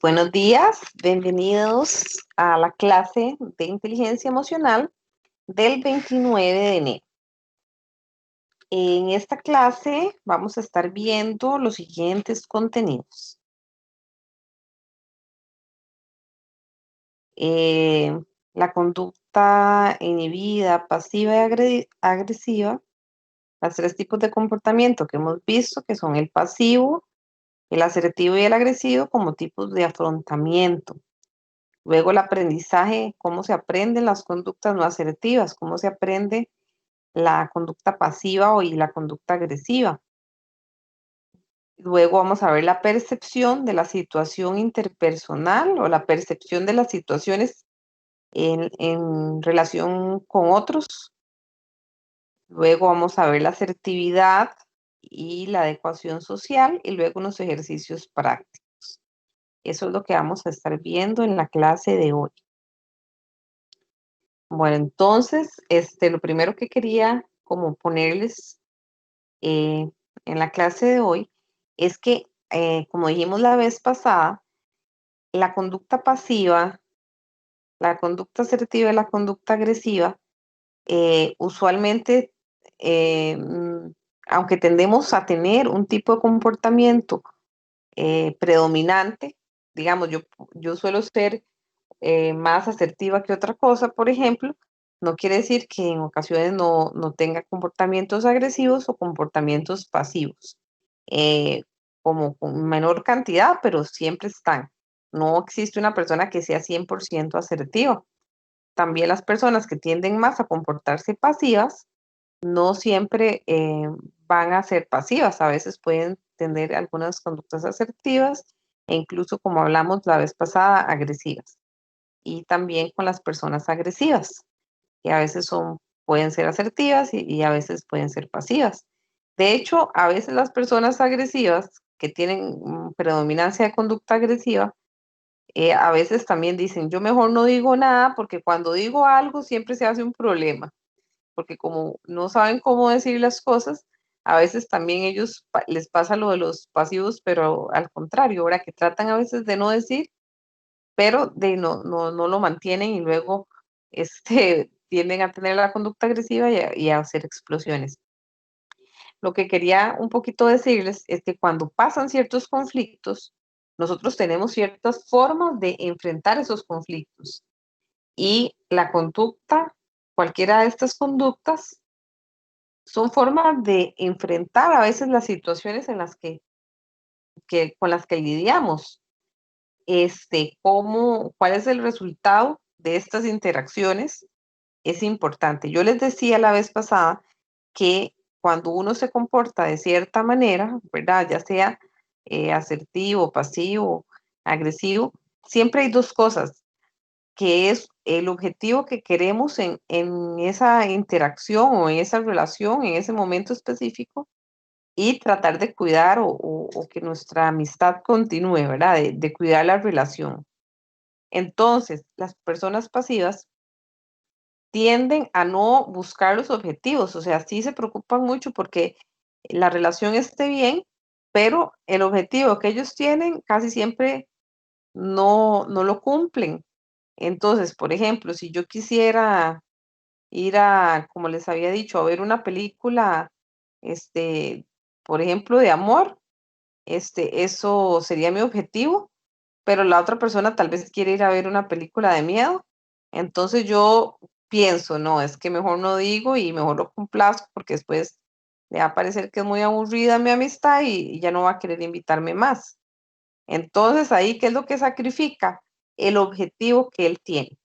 Buenos días, bienvenidos a la clase de inteligencia emocional del 29 de enero. En esta clase vamos a estar viendo los siguientes contenidos. Eh, la conducta inhibida, pasiva y agresiva, los tres tipos de comportamiento que hemos visto, que son el pasivo, el asertivo y el agresivo, como tipos de afrontamiento. Luego el aprendizaje, cómo se aprenden las conductas no asertivas, cómo se aprende la conducta pasiva y la conducta agresiva. Luego vamos a ver la percepción de la situación interpersonal o la percepción de las situaciones en relación con otros. Luego vamos a ver la asertividad y la adecuación social y luego unos ejercicios prácticos. Eso es lo que vamos a estar viendo en la clase de hoy. Bueno, entonces, lo primero que quería como ponerles eh, en la clase de hoy es que, como dijimos la vez pasada, la conducta pasiva, la conducta asertiva y la conducta agresiva, usualmente, eh, mm, aunque tendemos a tener un tipo de comportamiento predominante, digamos, yo suelo ser más asertiva que otra cosa, por ejemplo, no quiere decir que en ocasiones no tenga comportamientos agresivos o comportamientos pasivos, eh, como con menor cantidad, pero siempre están. No existe una persona que sea 100% asertiva. También las personas que tienden más a comportarse pasivas no siempre van a ser pasivas, a veces pueden tener algunas conductas asertivas e incluso, como hablamos la vez pasada, agresivas y también con las personas agresivas, que a veces pueden ser asertivas y a veces pueden ser pasivas. De hecho, a veces las personas agresivas que tienen predominancia de conducta agresiva, a veces también dicen, yo mejor no digo nada porque cuando digo algo siempre se hace un problema, porque como no saben cómo decir las cosas, a veces también ellos les pasa lo de los pasivos, pero al contrario, ahora que tratan a veces de no decir pero no lo mantienen y luego, tienden a tener la conducta agresiva y a hacer explosiones. Lo que quería un poquito decirles es que cuando pasan ciertos conflictos, nosotros tenemos ciertas formas de enfrentar esos conflictos y la conducta, cualquiera de estas conductas, son formas de enfrentar a veces las situaciones en las con las que lidiamos. Cuál es el resultado de estas interacciones es importante. Yo les decía la vez pasada que cuando uno se comporta de cierta manera, ¿verdad? Ya sea asertivo, pasivo, agresivo, siempre hay dos cosas, que es el objetivo que queremos en esa interacción o en esa relación, en ese momento específico, y tratar de cuidar o que nuestra amistad continúe, ¿verdad? De cuidar la relación. Entonces, las personas pasivas tienden a no buscar los objetivos, o sea, sí se preocupan mucho porque la relación esté bien, pero el objetivo que ellos tienen casi siempre no lo cumplen. Entonces, por ejemplo, si yo quisiera ir a, como les había dicho, a ver una película, este, por ejemplo, de amor, eso sería mi objetivo, pero la otra persona tal vez quiere ir a ver una película de miedo. Entonces yo pienso, no, es que mejor no digo y mejor lo complazco porque después le va a parecer que es muy aburrida mi amistad y ya no va a querer invitarme más. Entonces ahí, ¿qué es lo que sacrifica? El objetivo que él tiene.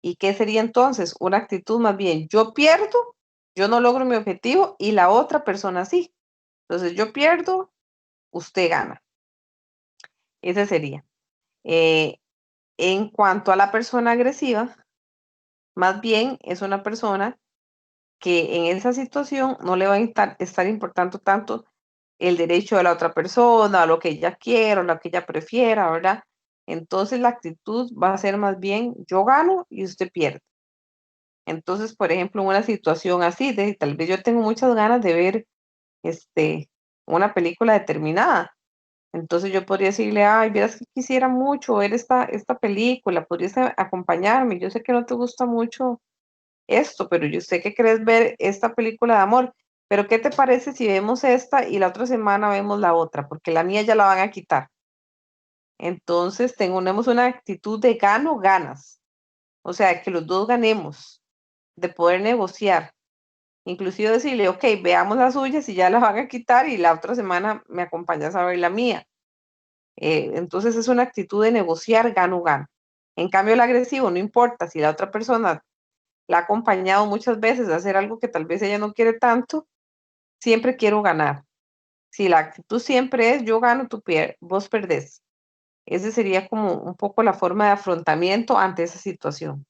¿Y qué sería entonces? Una actitud más bien, yo pierdo, yo no logro mi objetivo y la otra persona sí. Entonces yo pierdo, usted gana. Ese sería. Eh, En cuanto a la persona agresiva, más bien es una persona que en esa situación no le va a estar importando tanto el derecho de la otra persona, a lo que ella quiera, o lo que ella prefiera, ¿verdad? Entonces la actitud va a ser más bien yo gano y usted pierde. Entonces, por ejemplo, en una situación así, tal vez yo tengo muchas ganas de ver este, una película determinada Entonces yo podría decirle, ay, vieras que quisiera mucho ver esta película, podrías acompañarme. Yo sé que no te gusta mucho esto, pero yo sé que querés ver esta película de amor. Pero ¿qué te parece si vemos esta y la otra semana vemos la otra? Porque la mía ya la van a quitar. Entonces tenemos una actitud de gano, ganas. O sea, que los dos ganemos, de poder negociar. Inclusive decirle, ok, veamos las suyas y ya las van a quitar y la otra semana me acompañas a ver la mía. Entonces es una actitud de negociar gano, gano. En cambio, el agresivo, no importa si la otra persona la ha acompañado muchas veces a hacer algo que tal vez ella no quiere tanto, siempre quiero ganar. Si la actitud siempre es yo gano, vos perdés. Esa sería como un poco la forma de afrontamiento ante esa situación.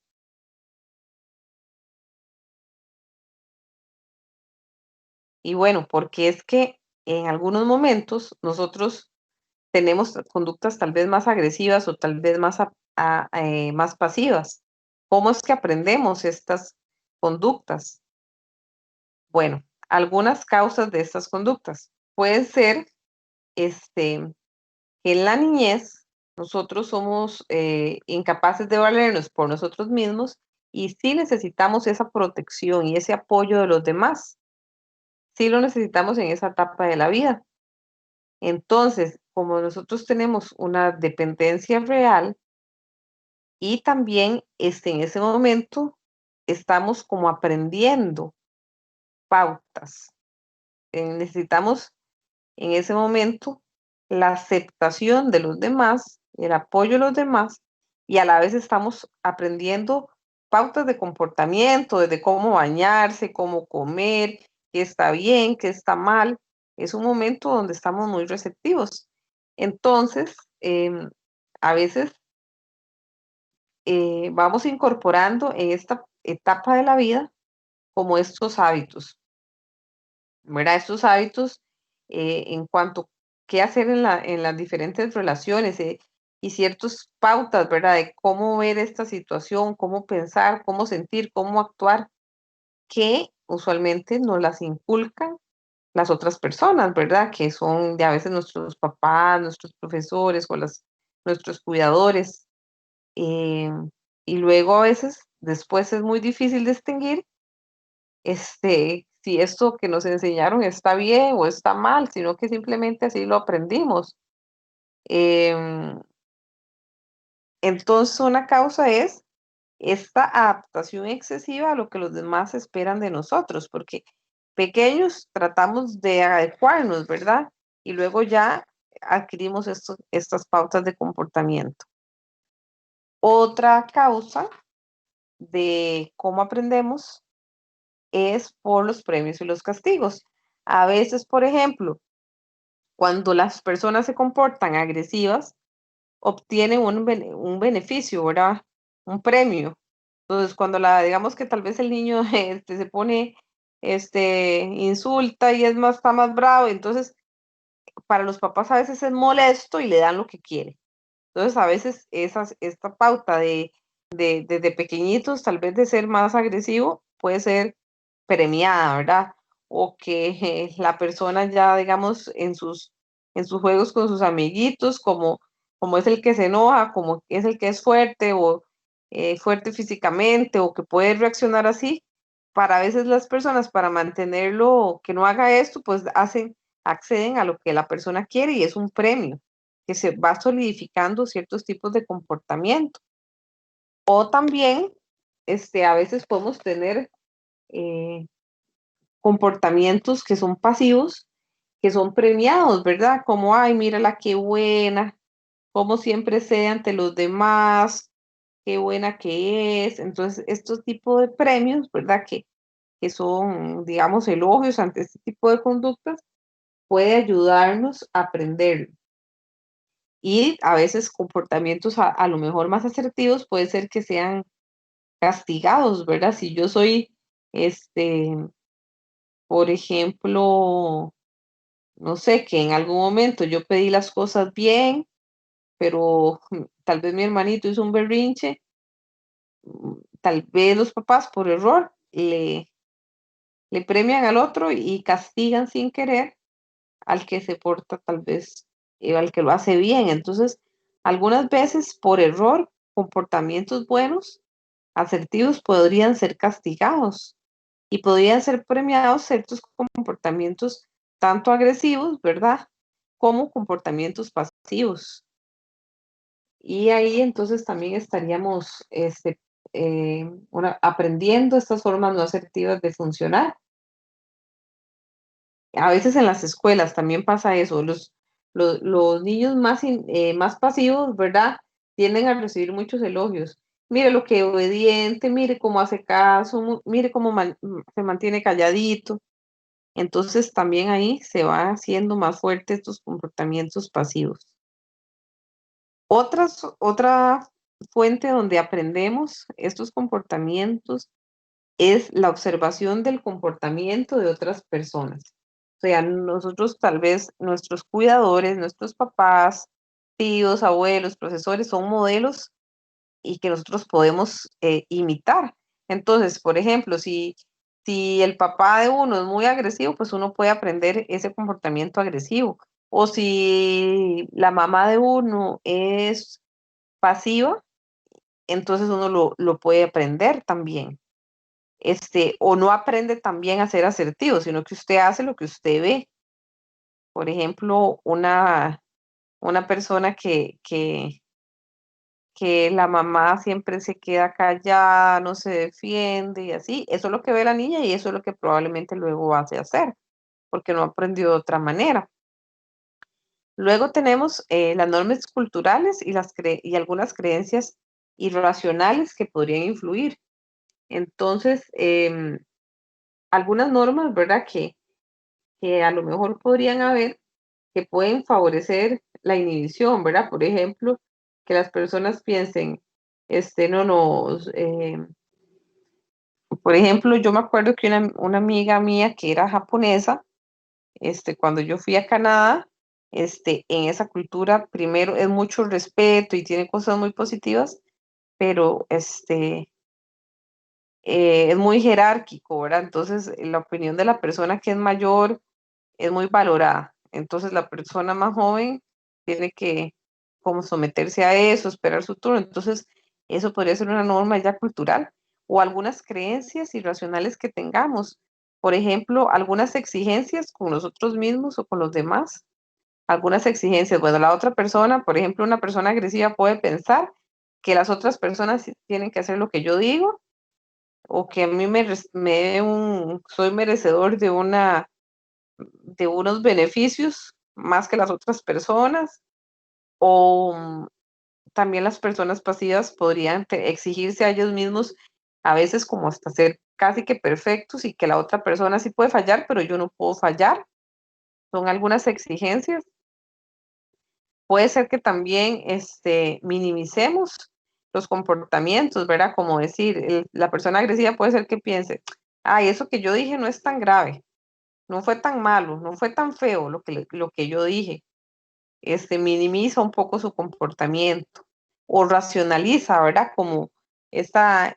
Y bueno, porque es que en algunos momentos nosotros tenemos conductas tal vez más agresivas o tal vez más pasivas. ¿Cómo es que aprendemos estas conductas? Bueno, algunas causas de estas conductas pueden ser este, que en la niñez nosotros somos incapaces de valernos por nosotros mismos y sí necesitamos esa protección y ese apoyo de los demás. Sí lo necesitamos en esa etapa de la vida. Entonces, como nosotros tenemos una dependencia real y también en ese momento estamos como aprendiendo pautas. Necesitamos en ese momento la aceptación de los demás, el apoyo de los demás y a la vez estamos aprendiendo pautas de comportamiento, desde cómo bañarse, cómo comer, qué está bien, qué está mal. Es un momento donde estamos muy receptivos. Entonces, a veces vamos incorporando en esta etapa de la vida como estos hábitos, ¿verdad? Estos hábitos en cuanto a qué hacer en las diferentes relaciones y ciertas pautas, ¿verdad? De cómo ver esta situación, cómo pensar, cómo sentir, cómo actuar, que usualmente nos las inculcan las otras personas, ¿verdad? Que son de a veces nuestros papás, nuestros profesores o nuestros cuidadores. eh, y luego a veces, después es muy difícil distinguir si esto que nos enseñaron está bien o está mal, sino que simplemente así lo aprendimos. Em, entonces, una causa es esta adaptación excesiva a lo que los demás esperan de nosotros, porque pequeños tratamos de adecuarnos, ¿verdad? Y luego ya adquirimos estas pautas de comportamiento. Otra causa de cómo aprendemos es por los premios y los castigos. A veces, por ejemplo, cuando las personas se comportan agresivas, obtienen un beneficio, ¿verdad? Un premio. Entonces, cuando digamos que tal vez el niño se pone, insulta y está más bravo, entonces para los papás a veces es molesto y le dan lo que quiere. Entonces, a veces esta pauta desde pequeñitos, tal vez de ser más agresivo, puede ser premiada, ¿verdad? O que la persona ya, digamos, en sus juegos con sus amiguitos, como es el que se enoja, como es el que es fuerte o fuerte físicamente o que puede reaccionar así, para a veces las personas, para mantenerlo, que no haga esto, pues acceden a lo que la persona quiere y es un premio que se va solidificando ciertos tipos de comportamiento. O también, a veces podemos tener eh, comportamientos que son pasivos, que son premiados, ¿verdad? Como, ay, mírala qué buena, como siempre cede ante los demás, qué buena que es. Entonces, estos tipos de premios, ¿verdad? Que son, digamos, elogios ante este tipo de conductas, puede ayudarnos a aprender. Y a veces comportamientos a lo mejor más asertivos puede ser que sean castigados, ¿verdad? Si yo soy, este, por ejemplo, no sé, que en algún momento yo pedí las cosas bien, pero tal vez mi hermanito hizo un berrinche, tal vez los papás por error le premian al otro y castigan sin querer al que se porta tal vez al que lo hace bien. Entonces, algunas veces por error, comportamientos buenos, asertivos, podrían ser castigados y podrían ser premiados ciertos comportamientos tanto agresivos, ¿verdad? Como comportamientos pasivos. Y ahí entonces también estaríamos aprendiendo estas formas no asertivas de funcionar. A veces en las escuelas también pasa eso, los niños más pasivos, ¿verdad? Tienden a recibir muchos elogios. Mire lo que obediente, mire cómo hace caso, mire cómo se mantiene calladito. Entonces también ahí se va haciendo más fuertes estos comportamientos pasivos. Otra fuente donde aprendemos estos comportamientos es la observación del comportamiento de otras personas. O sea, nosotros tal vez, nuestros cuidadores, nuestros papás, tíos, abuelos, profesores, son modelos y que nosotros podemos imitar. Entonces, por ejemplo, si el papá de uno es muy agresivo, pues uno puede aprender ese comportamiento agresivo. O si la mamá de uno es pasiva, entonces uno lo puede aprender también. O no aprende también a ser asertivo, sino que usted hace lo que usted ve. Por ejemplo, una persona que la mamá siempre se queda callada, no se defiende y así, eso es lo que ve la niña y eso es lo que probablemente luego hace hacer, porque no aprendió de otra manera. Luego tenemos las normas culturales y algunas creencias irracionales que podrían influir. Entonces, algunas normas, ¿verdad? Que a lo mejor podrían haber, que pueden favorecer la inhibición, ¿verdad? Por ejemplo, que las personas piensen, no, no, por ejemplo, yo me acuerdo que una amiga mía que era japonesa, cuando yo fui a Canadá, en esa cultura primero es mucho respeto y tiene cosas muy positivas, pero es muy jerárquico, ¿verdad? Entonces, la opinión de la persona que es mayor es muy valorada. Entonces, la persona más joven tiene que como someterse a eso, esperar su turno. Entonces, eso podría ser una norma ya cultural o algunas creencias irracionales que tengamos. Por ejemplo, algunas exigencias con nosotros mismos o con los demás. Algunas exigencias. Bueno, la otra persona, por ejemplo, una persona agresiva puede pensar que las otras personas tienen que hacer lo que yo digo o que a mí soy merecedor de unos beneficios más que las otras personas, o también las personas pasivas podrían exigirse a ellos mismos a veces como hasta ser casi que perfectos y que la otra persona sí puede fallar, pero yo no puedo fallar. Son algunas exigencias. Puede ser que también minimicemos los comportamientos, ¿verdad? Como decir, la persona agresiva puede ser que piense, ay, eso que yo dije no es tan grave, no fue tan malo, no fue tan feo lo que yo dije. Minimiza un poco su comportamiento o racionaliza, ¿verdad? Como estas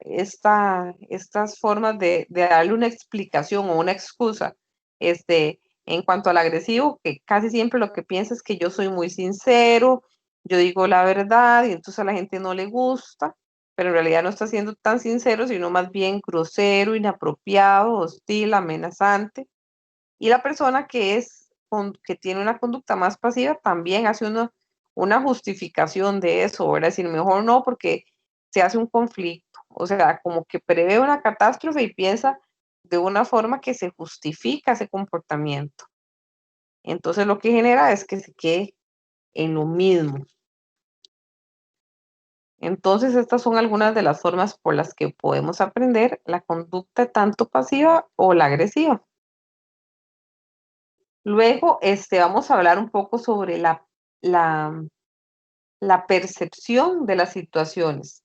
formas de darle una explicación o una excusa. En cuanto al agresivo, que casi siempre lo que piensa es que yo soy muy sincero, yo digo la verdad y entonces a la gente no le gusta, pero en realidad no está siendo tan sincero, sino más bien grosero, inapropiado, hostil, amenazante. Y la persona que tiene una conducta más pasiva también hace una justificación de eso, ¿verdad? Es decir, mejor no porque se hace un conflicto, o sea, como que prevé una catástrofe y piensa de una forma que se justifica ese comportamiento. Entonces lo que genera es que se quede en lo mismo. Entonces estas son algunas de las formas por las que podemos aprender la conducta tanto pasiva o la agresiva. Luego, vamos a hablar un poco sobre la, la percepción de las situaciones.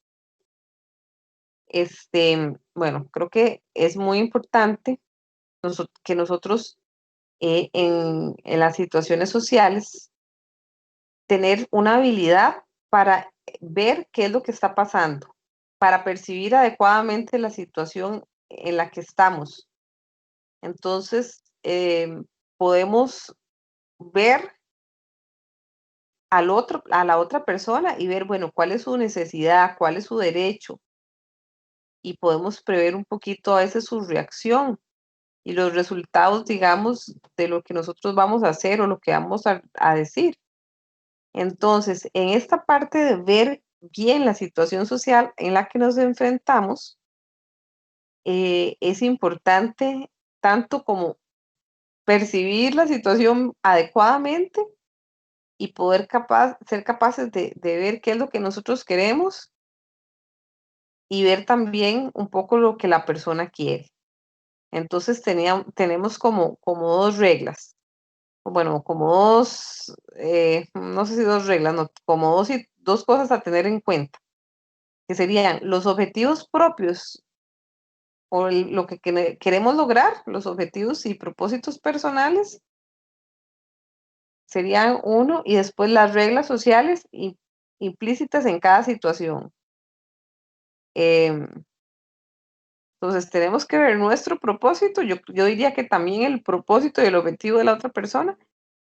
Bueno, creo que es muy importante que nosotros en las situaciones sociales tener una habilidad para ver qué es lo que está pasando, para percibir adecuadamente la situación en la que estamos. Entonces, podemos ver a la otra persona y ver, bueno, cuál es su necesidad, cuál es su derecho, y podemos prever un poquito a veces su reacción y los resultados, digamos, de lo que nosotros vamos a hacer o lo que vamos a decir. Entonces, en esta parte de ver bien la situación social en la que nos enfrentamos, es importante tanto como percibir la situación adecuadamente y poder ser capaces de ver qué es lo que nosotros queremos y ver también un poco lo que la persona quiere. Entonces tenemos como dos reglas, bueno, como dos, no sé si dos reglas, no, como dos cosas a tener en cuenta, que serían los objetivos propios o lo que queremos lograr, los objetivos y propósitos personales serían uno, y después las reglas sociales implícitas en cada situación. Em, entonces tenemos que ver nuestro propósito, yo diría que también el propósito y el objetivo de la otra persona,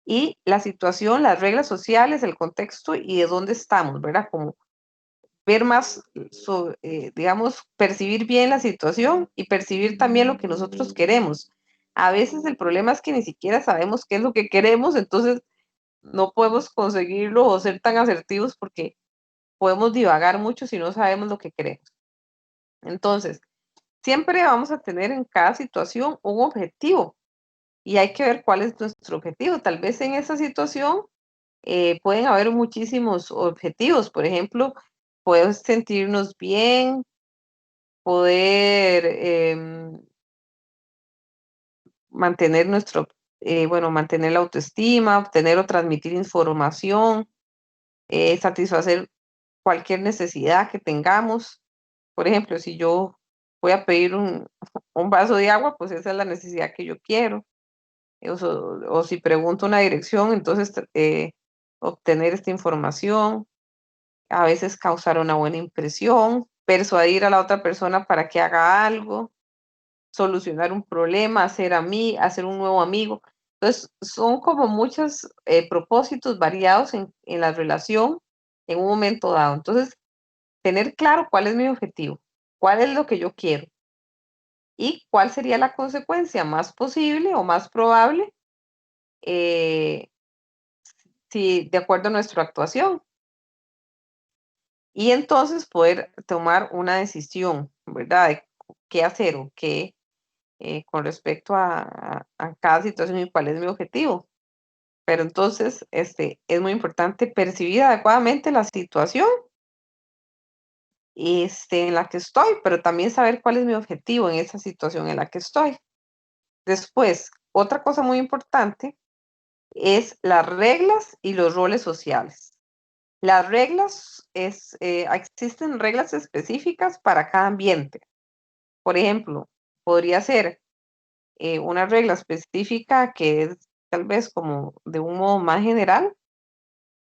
y la situación, las reglas sociales, el contexto y de dónde estamos, ¿verdad? Como ver más, digamos, percibir bien la situación y percibir también lo que nosotros queremos. A veces el problema es que ni siquiera sabemos qué es lo que queremos, entonces no podemos conseguirlo o ser tan asertivos porque podemos divagar mucho si no sabemos lo que queremos. Entonces, siempre vamos a tener en cada situación un objetivo y hay que ver cuál es nuestro objetivo. Tal vez en esa situación pueden haber muchísimos objetivos. Por ejemplo, poder sentirnos bien, poder mantener bueno, mantener la autoestima, obtener o transmitir información, satisfacer cualquier necesidad que tengamos. Por ejemplo, si yo voy a pedir un vaso de agua, pues esa es la necesidad que yo quiero. O si pregunto una dirección, entonces obtener esta información, a veces causar una buena impresión, persuadir a la otra persona para que haga algo, solucionar un problema, hacer un nuevo amigo. Entonces, son como muchos propósitos variados en la relación en un momento dado. Entonces, tener claro cuál es mi objetivo, cuál es lo que yo quiero y cuál sería la consecuencia más posible o más probable eh, si de acuerdo a nuestra actuación. Y entonces poder tomar una decisión, ¿verdad? De qué hacer o qué con respecto a cada situación y cuál es mi objetivo. Pero entonces, es muy importante percibir adecuadamente la situación en la que estoy, pero también saber cuál es mi objetivo en esa situación en la que estoy. Después, otra cosa muy importante es las reglas y los roles sociales. Las reglas existen reglas específicas para cada ambiente. Por ejemplo, podría ser una regla específica que es tal vez como de un modo más general.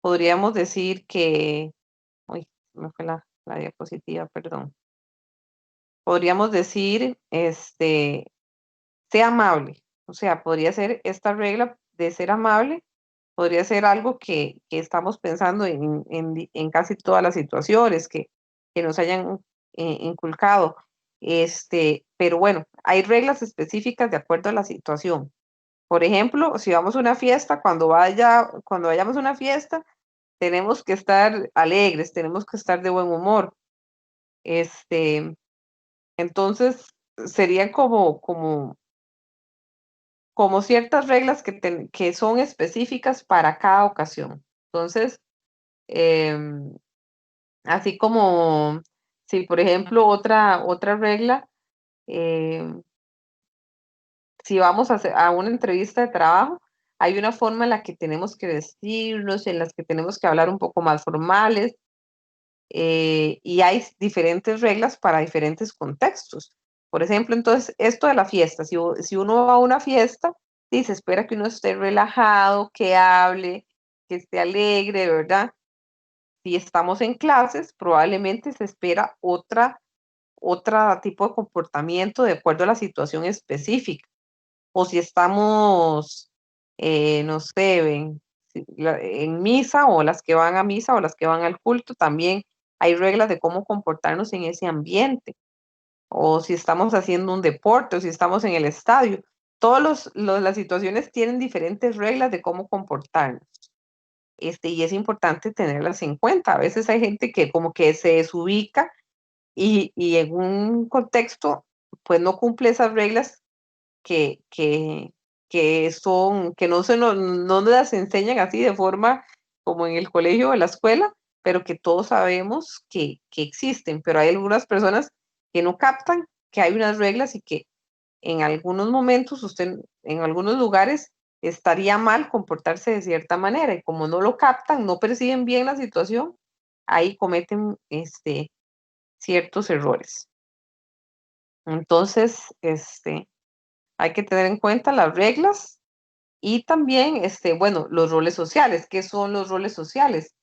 Podríamos decir que, uy, me fue la diapositiva, perdón. Podríamos decir, sea amable. O sea, podría ser esta regla de ser amable, podría ser algo que estamos pensando en casi todas las situaciones que nos hayan inculcado. Pero bueno, hay reglas específicas de acuerdo a la situación. Por ejemplo, si vamos a una fiesta, cuando vayamos a una fiesta, tenemos que estar alegres, tenemos que estar de buen humor. Este, entonces, serían como ciertas reglas que son específicas para cada ocasión. Entonces, em, así como si, por ejemplo, otra regla, em, si vamos a una entrevista de trabajo, hay una forma en la que tenemos que vestirnos, en las que tenemos que hablar un poco más formales, y hay diferentes reglas para diferentes contextos. Por ejemplo, entonces, esto de la fiesta, si uno va a una fiesta, sí, se espera que uno esté relajado, que hable, que esté alegre, ¿verdad? Si estamos en clases, probablemente se espera otra tipo de comportamiento de acuerdo a la situación específica. O si estamos, no sé, en misa o las que van a misa o las que van al culto, también hay reglas de cómo comportarnos en ese ambiente, o si estamos haciendo un deporte o si estamos en el estadio. Todas las situaciones tienen diferentes reglas de cómo comportarnos. Y es importante tenerlas en cuenta. A veces hay gente que como que se desubica y en un contexto pues no cumple esas reglas que, que, que no nos las enseñan así de forma como en el colegio o en la escuela, pero que todos sabemos que existen. Pero hay algunas personas que no captan que hay unas reglas y que en algunos momentos usted, en algunos lugares, estaría mal comportarse de cierta manera y como no lo captan, no perciben bien la situación, ahí cometen ciertos errores. Entonces, hay que tener en cuenta las reglas y también, bueno, los roles sociales. ¿Qué son los roles sociales?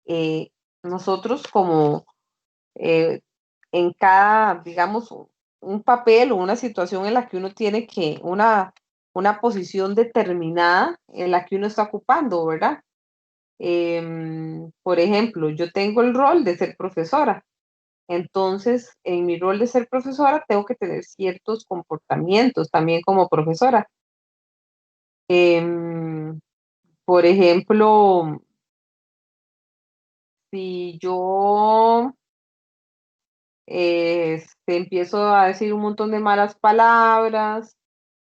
Eh, Nosotros como eh, en cada, digamos, un papel o una situación en la que uno tiene una posición determinada en la que uno está ocupando, ¿verdad? Por ejemplo, yo tengo el rol de ser profesora. Entonces, en mi rol de ser profesora, tengo que tener ciertos comportamientos también como profesora. Em, por ejemplo, si yo empiezo a decir un montón de malas palabras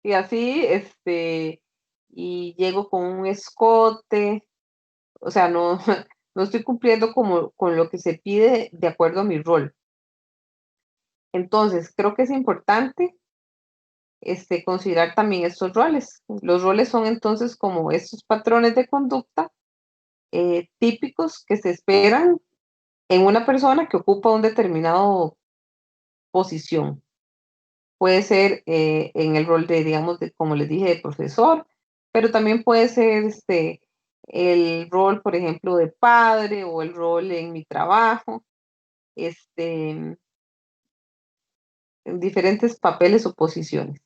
y así, y llego con un escote, o sea, no, no estoy cumpliendo como con lo que se pide de acuerdo a mi rol. Entonces, creo que es importante considerar también estos roles. Los roles son entonces como estos patrones de conducta típicos que se esperan en una persona que ocupa un determinado posición. Puede ser en el rol de, digamos, de, como les dije, de profesor, pero también puede ser el rol, por ejemplo, de padre o el rol en mi trabajo, en diferentes papeles o posiciones.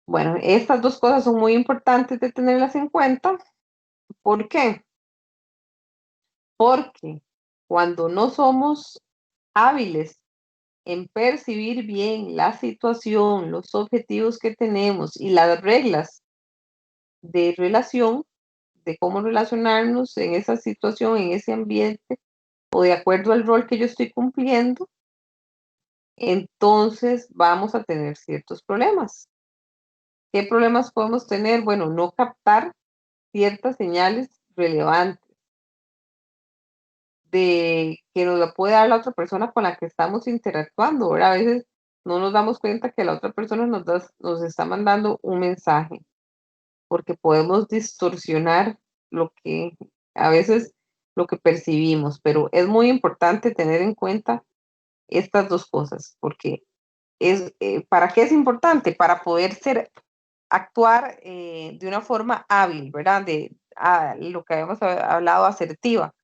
Bueno, estas dos cosas son muy importantes de tenerlas en cuenta. ¿Por qué? Porque cuando no somos hábiles en percibir bien la situación, los objetivos que tenemos y las reglas de relación, de cómo relacionarnos en esa situación, en ese ambiente, o de acuerdo al rol que yo estoy cumpliendo, entonces vamos a tener ciertos problemas. ¿Qué problemas podemos tener? Bueno, no captar ciertas señales relevantes de que nos la puede dar la otra persona con la que estamos interactuando, ¿verdad? A veces no nos damos cuenta que la otra persona nos está mandando un mensaje, porque podemos distorsionar lo que a veces lo que percibimos, pero es muy importante tener en cuenta estas dos cosas, porque ¿para qué es importante? Para poder actuar de una forma hábil, ¿verdad? Lo que habíamos hablado, asertiva.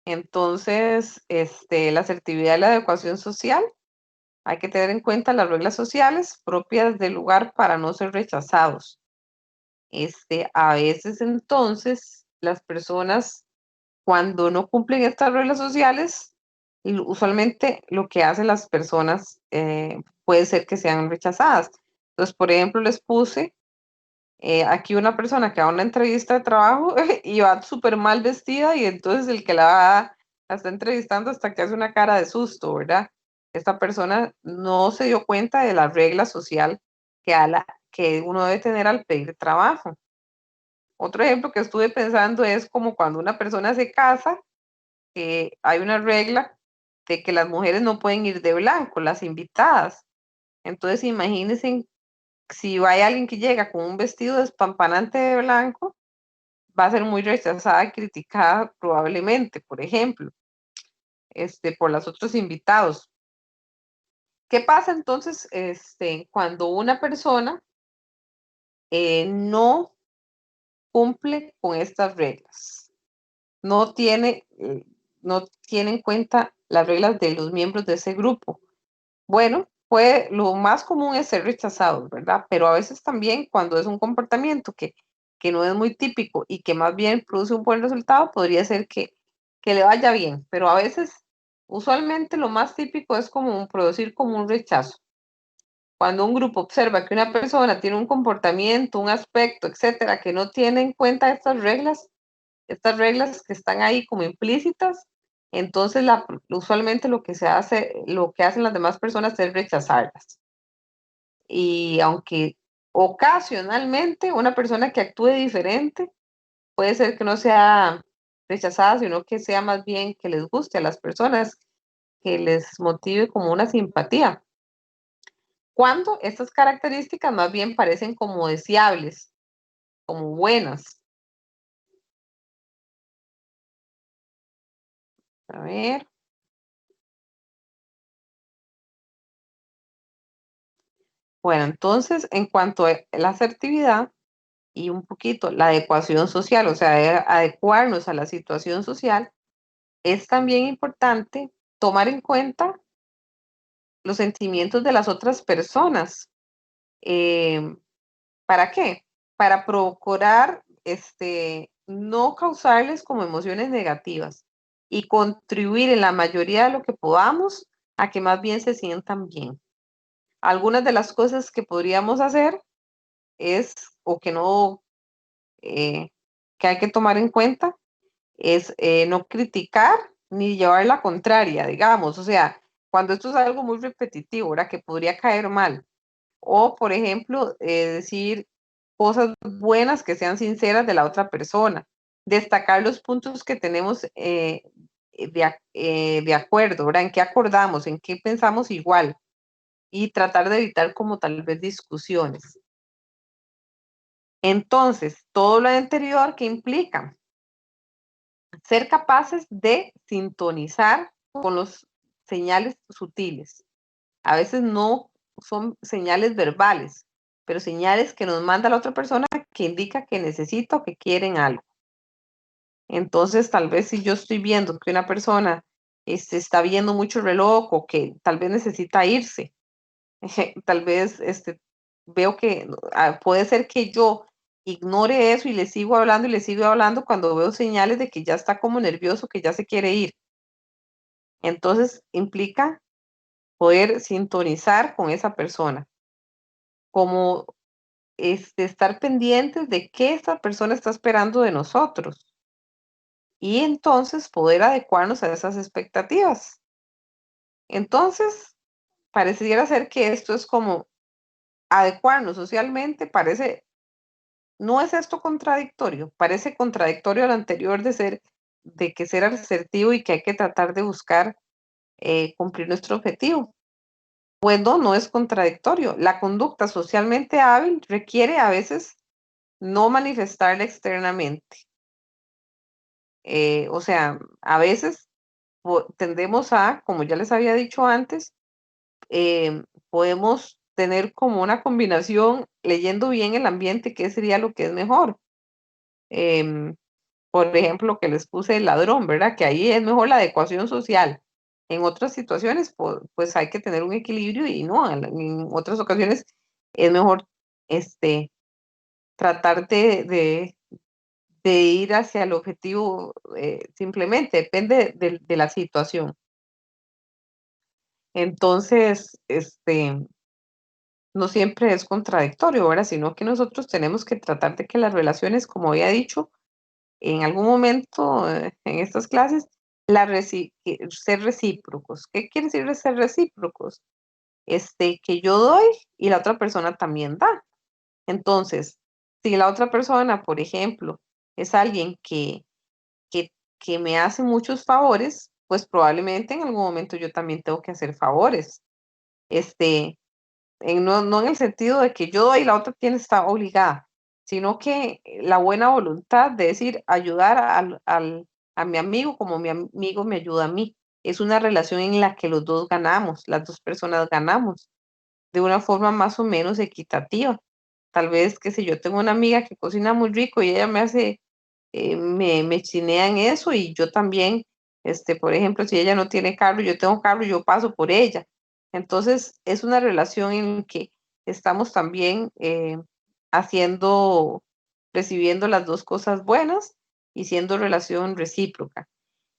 Entonces, la asertividad y la adecuación social, hay que tener en cuenta las reglas sociales propias del lugar para no ser rechazados. A veces entonces las personas cuando no cumplen estas reglas sociales, usualmente lo que hacen las personas puede ser que sean rechazadas. Entonces, por ejemplo, les puse aquí una persona que va a una entrevista de trabajo y va súper mal vestida y entonces el que la está entrevistando hasta que hace una cara de susto, ¿verdad? Esta persona no se dio cuenta de la regla social que uno debe tener al pedir trabajo. Otro ejemplo que estuve pensando es como cuando una persona se casa, hay una regla de que las mujeres no pueden ir de blanco, las invitadas. Entonces, imagínense si hay alguien que llega con un vestido despampanante de blanco, va a ser muy rechazada y criticada probablemente, por ejemplo, por los otros invitados. ¿Qué pasa entonces cuando una persona no cumple con estas reglas? No tiene, no tiene en cuenta las reglas de los miembros de ese grupo. Bueno, lo más común es ser rechazados, ¿verdad? Pero a veces también cuando es un comportamiento que no es muy típico y que más bien produce un buen resultado, podría ser que le vaya bien, pero a veces, usualmente lo más típico es como producir como un rechazo. Cuando un grupo observa que una persona tiene un comportamiento, un aspecto, etcétera, que no tiene en cuenta estas reglas que están ahí como implícitas, entonces usualmente lo que se hace, lo que hacen las demás personas es rechazarlas. Y aunque ocasionalmente una persona que actúe diferente puede ser que no sea rechazada, sino que sea más bien que les guste a las personas, que les motive como una simpatía. Cuando estas características más bien parecen como deseables, como buenas. A ver. Bueno, entonces, en cuanto a la asertividad y un poquito la adecuación social, o sea, adecuarnos a la situación social, es también importante tomar en cuenta los sentimientos de las otras personas. Em, ¿Para qué? Para procurar no causarles como emociones negativas y contribuir en la mayoría de lo que podamos a que más bien se sientan bien. Algunas de las cosas que podríamos hacer es, o que no, que hay que tomar en cuenta, es no criticar ni llevar la contraria, digamos, o sea, cuando esto es algo muy repetitivo, ¿verdad? Que podría caer mal. O, por ejemplo, decir cosas buenas que sean sinceras de la otra persona. Destacar los puntos que tenemos de acuerdo, ¿verdad? En qué acordamos, en qué pensamos igual. Y tratar de evitar como tal vez discusiones. Entonces, todo lo anterior que implica ser capaces de sintonizar con los señales sutiles. A veces no son señales verbales, pero señales que nos manda la otra persona que indica que necesita o que quieren algo. Entonces, tal vez si yo estoy viendo que una persona está viendo mucho el reloj o que tal vez necesita irse, tal vez veo que puede ser que yo ignore eso y le sigo hablando y le sigo hablando cuando veo señales de que ya está como nervioso, que ya se quiere ir. Entonces, implica poder sintonizar con esa persona, como estar pendientes de qué esta persona está esperando de nosotros y entonces poder adecuarnos a esas expectativas. Entonces, pareciera ser que esto es como adecuarnos socialmente, no es esto contradictorio, parece contradictorio al anterior de que ser asertivo y que hay que tratar de buscar cumplir nuestro objetivo. Pues no, no es contradictorio. La conducta socialmente hábil requiere a veces no manifestarla externamente. O sea, a veces tendemos a, como ya les había dicho antes, podemos tener como una combinación leyendo bien el ambiente, qué sería lo que es mejor. Em, por ejemplo, que les puse el ladrón, ¿verdad? Que ahí es mejor la adecuación social. En otras situaciones, pues hay que tener un equilibrio y no, en otras ocasiones es mejor tratar de ir hacia el objetivo, simplemente depende de la situación. Entonces, no siempre es contradictorio, ¿verdad? Sino que nosotros tenemos que tratar de que las relaciones, como había dicho en algún momento en estas clases, ser recíprocos. ¿Qué quiere decir ser recíprocos? Que yo doy y la otra persona también da. Entonces, si la otra persona, por ejemplo, es alguien que, que me hace muchos favores, pues probablemente en algún momento yo también tengo que hacer favores. Este, no en el sentido de que yo doy y la otra tiene está obligada, sino que la buena voluntad de decir ayudar a mi amigo como mi amigo me ayuda a mí. Es una relación en la que los dos ganamos, las dos personas ganamos, de una forma más o menos equitativa. Tal vez, que si yo tengo una amiga que cocina muy rico y ella me hace, me chinea en eso y yo también, por ejemplo, si ella no tiene carro, yo tengo carro, yo paso por ella. Entonces, es una relación en que estamos también haciendo, recibiendo las dos cosas buenas y siendo relación recíproca.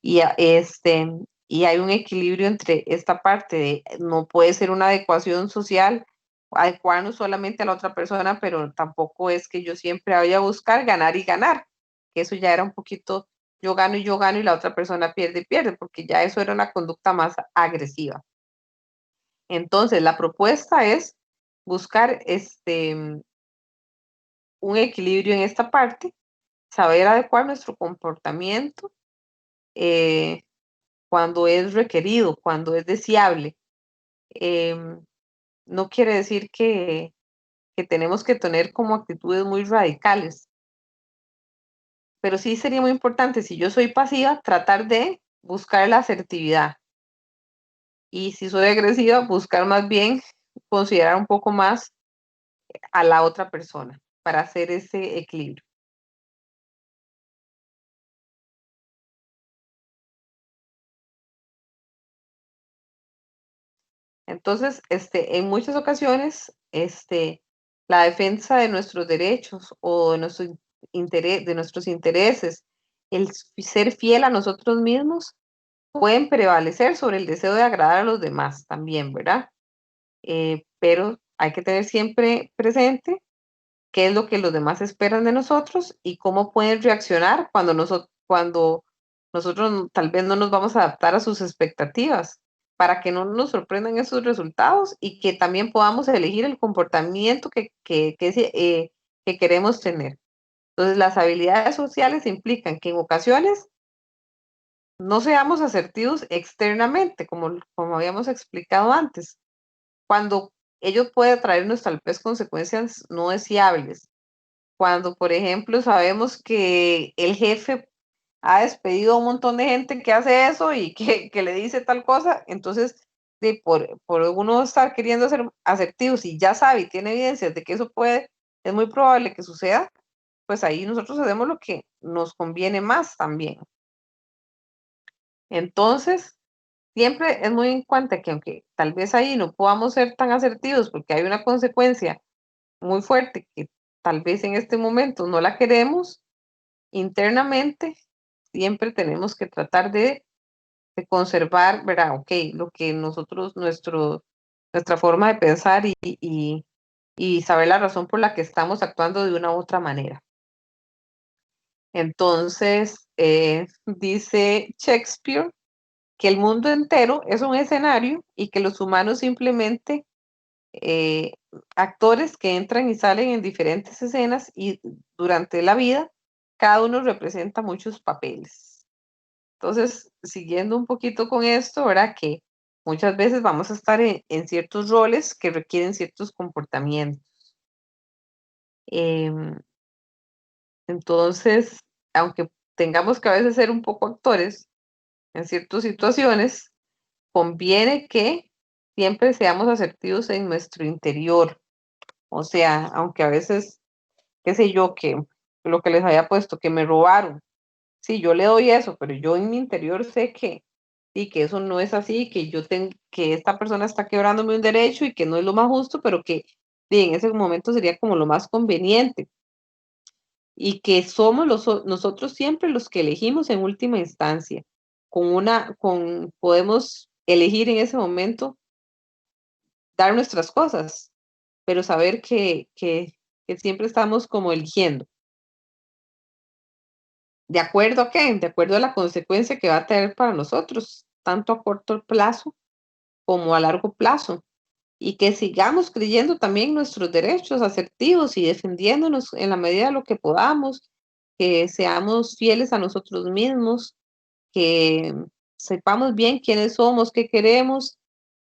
Y hay un equilibrio entre esta parte de no puede ser una adecuación social, adecuarnos solamente a la otra persona, pero tampoco es que yo siempre vaya a buscar ganar y ganar, que eso ya era un poquito yo gano y la otra persona pierde y pierde, porque ya eso era una conducta más agresiva. Entonces, la propuesta es buscar un equilibrio en esta parte, saber adecuar nuestro comportamiento eh, cuando es requerido, cuando es deseable. Em, no quiere decir que tenemos que tener como actitudes muy radicales, pero sí sería muy importante, si yo soy pasiva, tratar de buscar la asertividad. Y si soy agresiva, buscar más bien considerar un poco más a la otra persona para hacer ese equilibrio. Entonces, en muchas ocasiones, la defensa de nuestros derechos o de nuestros intereses, ser fiel a nosotros mismos, pueden prevalecer sobre el deseo de agradar a los demás también, ¿verdad? Pero hay que tener siempre presente qué es lo que los demás esperan de nosotros y cómo pueden reaccionar cuando nosotros tal vez no nos vamos a adaptar a sus expectativas, para que no nos sorprendan esos resultados y que también podamos elegir el comportamiento que queremos tener. Entonces, las habilidades sociales implican que en ocasiones no seamos asertivos externamente, como habíamos explicado antes, cuando ello puede traernos tal vez consecuencias no deseables. Cuando, por ejemplo, sabemos que el jefe ha despedido a un montón de gente que hace eso y que le dice tal cosa, entonces, por uno estar queriendo ser asertivos y ya sabe y tiene evidencias de que eso es muy probable que suceda, pues ahí nosotros hacemos lo que nos conviene más también. Entonces, siempre es muy en cuenta que aunque tal vez ahí no podamos ser tan asertivos porque hay una consecuencia muy fuerte que tal vez en este momento no la queremos, internamente siempre tenemos que tratar de conservar, ¿verdad? Ok, lo que nuestra forma de pensar y saber la razón por la que estamos actuando de una u otra manera. Entonces, dice Shakespeare que el mundo entero es un escenario y que los humanos simplemente eh, actores que entran y salen en diferentes escenas y durante la vida, cada uno representa muchos papeles. Entonces, siguiendo un poquito con esto, ¿verdad? Que muchas veces vamos a estar en ciertos roles que requieren ciertos comportamientos. Em, entonces, aunque tengamos que a veces ser un poco actores en ciertas situaciones, conviene que siempre seamos asertivos en nuestro interior. O sea, aunque a veces, qué sé yo, que lo que les había puesto, que me robaron. Sí, yo le doy eso, pero yo en mi interior sé que y que eso no es así, que esta persona está quebrándome un derecho y que no es lo más justo, pero que sí, en ese momento sería como lo más conveniente y que somos nosotros siempre los que elegimos en última instancia. Podemos elegir en ese momento dar nuestras cosas, pero saber que siempre estamos como eligiendo. ¿De acuerdo a qué? De acuerdo a la consecuencia que va a tener para nosotros, tanto a corto plazo como a largo plazo. Y que sigamos creyendo también nuestros derechos asertivos y defendiéndonos en la medida de lo que podamos, que seamos fieles a nosotros mismos, que sepamos bien quiénes somos, qué queremos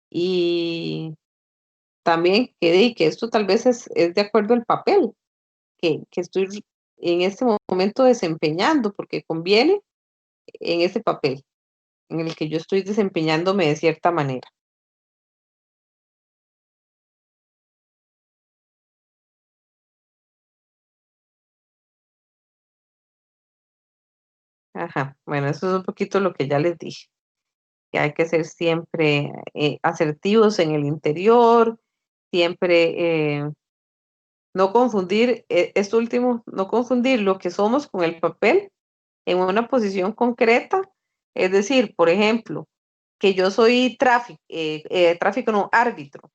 y también que esto tal vez es de acuerdo al papel que estoy en este momento desempeñando, porque conviene en ese papel en el que yo estoy desempeñándome de cierta manera. Ajá, bueno, eso es un poquito lo que ya les dije. que hay que ser siempre asertivos en el interior, siempre no confundir, esto último, no confundir lo que somos con el papel en una posición concreta. Es decir, por ejemplo, que yo soy tráfico no, árbitro.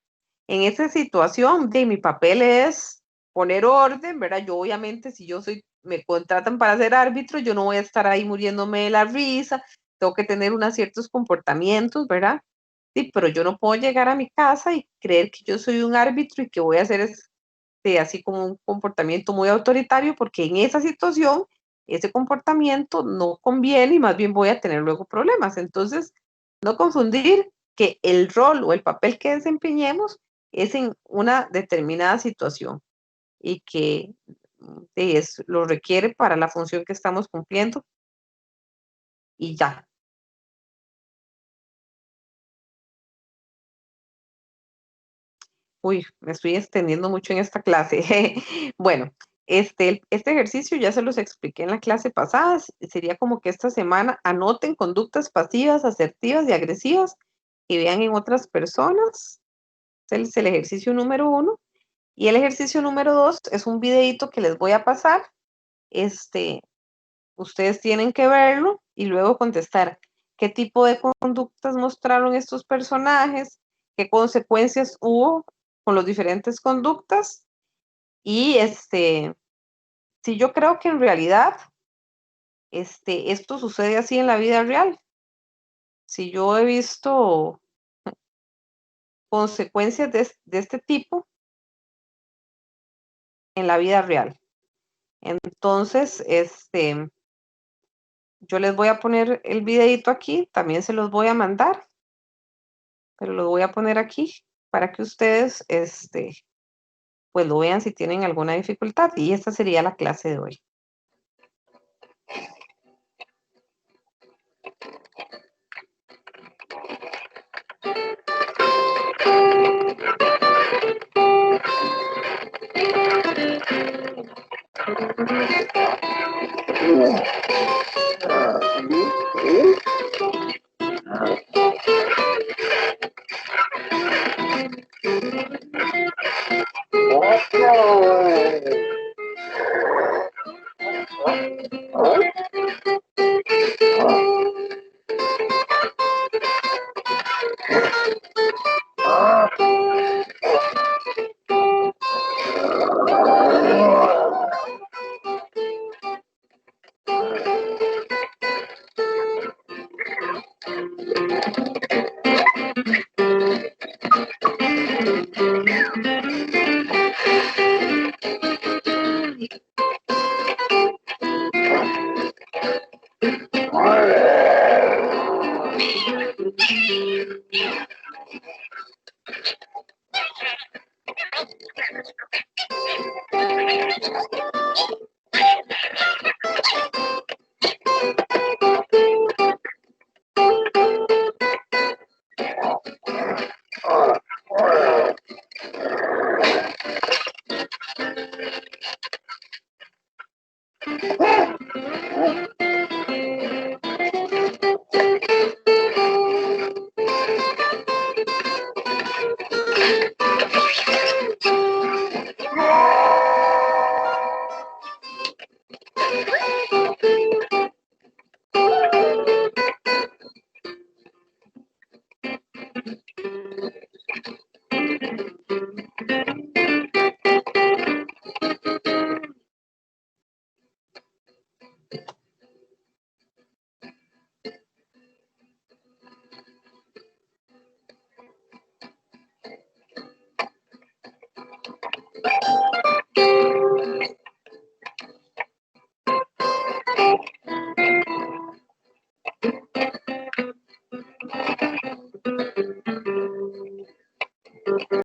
En esa situación, de mi papel es poner orden, ¿verdad? Yo obviamente, si me contratan para ser árbitro, yo no voy a estar ahí muriéndome de la risa, tengo que tener unos ciertos comportamientos, ¿verdad? Sí, pero yo no puedo llegar a mi casa y creer que yo soy un árbitro y que voy a hacer así como un comportamiento muy autoritario, porque en esa situación ese comportamiento no conviene y más bien voy a tener luego problemas. Entonces, no confundir que el rol o el papel que desempeñemos es en una determinada situación y que lo requiere para la función que estamos cumpliendo y ya. Uy, me estoy extendiendo mucho en esta clase. Bueno, este ejercicio ya se los expliqué en la clase pasada. Sería como que esta semana anoten conductas pasivas, asertivas y agresivas que vean en otras personas. Este es el ejercicio número uno. Y el ejercicio número dos es un videito que les voy a pasar. Este, Ustedes tienen que verlo y luego contestar qué tipo de conductas mostraron estos personajes, qué consecuencias hubo con las diferentes conductas y si yo creo que en realidad esto sucede así en la vida real. Si yo he visto consecuencias de este tipo en la vida real. Entonces, yo les voy a poner el videito aquí, también se los voy a mandar, pero lo voy a poner aquí para que ustedes, pues lo vean si tienen alguna dificultad. Y esta sería la clase de hoy.